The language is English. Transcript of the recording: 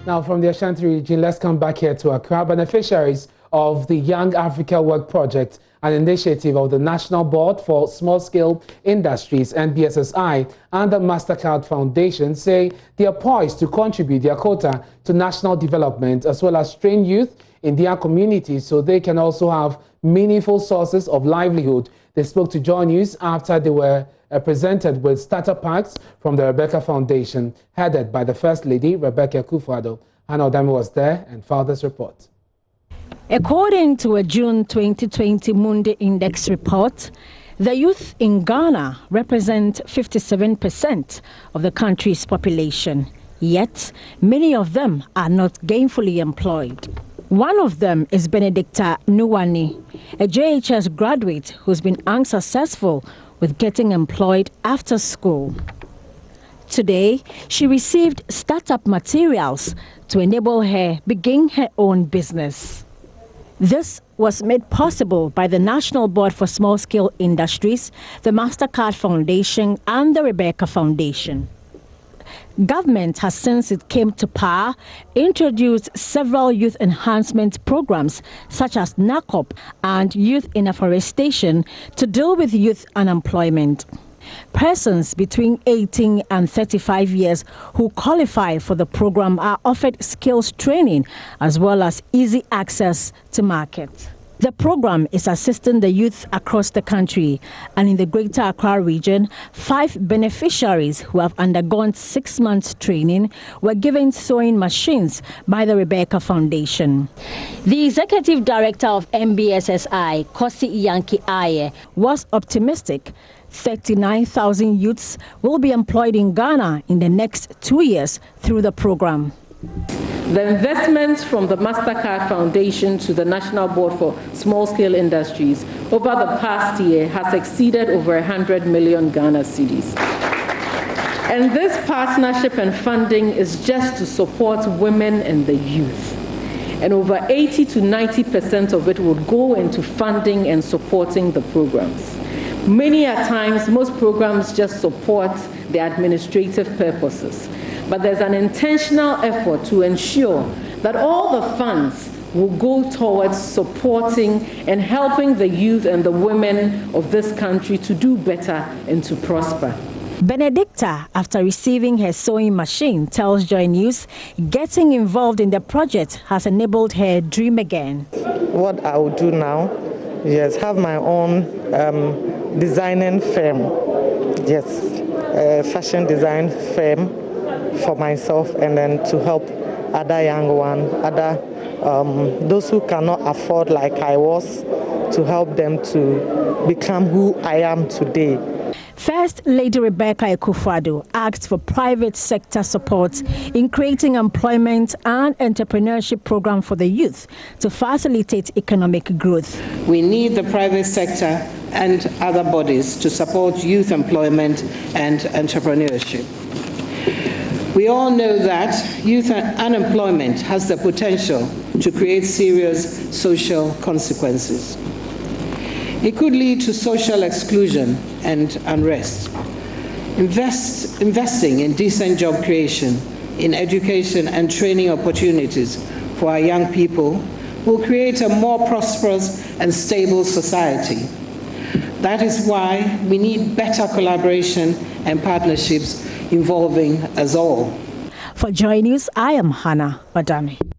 Now, from the Ashanti region, let's come back here to Accra. Beneficiaries of the Young Africa Work Project, an initiative of the National Board for Small-Scale Industries, NBSSI, and the MasterCard Foundation, say they are poised to contribute their quota to national development as well as train youth in their communities so they can also have meaningful sources of livelihood. They spoke to JoyNews after they were presented with starter packs from the Rebecca Foundation, headed by the First Lady, Rebecca Akufo-Addo. Hannah Odami was there and filed this report. According to a June 2020 Mundi Index report, the youth in Ghana represent 57% of the country's population, yet many of them are not gainfully employed. One of them is Benedicta Nuwani, a JHS graduate who's been unsuccessful with getting employed after school. Today, she received startup materials to enable her begin her own business. This was made possible by the National Board for Small-Scale Industries, the MasterCard Foundation, and the Rebecca Foundation. Government has, since it came to power, introduced several youth enhancement programs such as NACOP and Youth in Afforestation to deal with youth unemployment. Persons between 18 and 35 years who qualify for the program are offered skills training as well as easy access to market. The program is assisting the youth across the country, and in the Greater Accra region, 5 beneficiaries who have undergone 6 months training were given sewing machines by the Rebecca Foundation. The Executive Director of NBSSI, Kosi Yankee Aye, was optimistic. 39,000 youths will be employed in Ghana in the next 2 years through the program. The investments from the MasterCard Foundation to the National Board for Small-Scale Industries over the past year has exceeded over 100 million Ghana cedis. And this partnership and funding is just to support women and the youth. And over 80 to 90% of it would go into funding and supporting the programs. Many a times, most programs just support the administrative purposes. But there's an intentional effort to ensure that all the funds will go towards supporting and helping the youth and the women of this country to do better and to prosper. Benedicta, after receiving her sewing machine, tells JoyNews getting involved in the project has enabled her dream again. What I will do now is have my own designing firm, fashion design firm for myself, and then to help other young ones, those who cannot afford like I was, to help them to become who I am today. First Lady Rebecca Akufo-Addo asked for private sector support in creating employment and entrepreneurship program for the youth to facilitate economic growth. We need the private sector and other bodies to support youth employment and entrepreneurship. We all know that youth unemployment has the potential to create serious social consequences. It could lead to social exclusion and unrest. Investing in decent job creation, in education and training opportunities for our young people will create a more prosperous and stable society. That is why we need better collaboration and partnerships involving us all. For JoyNews, I am Hannah Odami.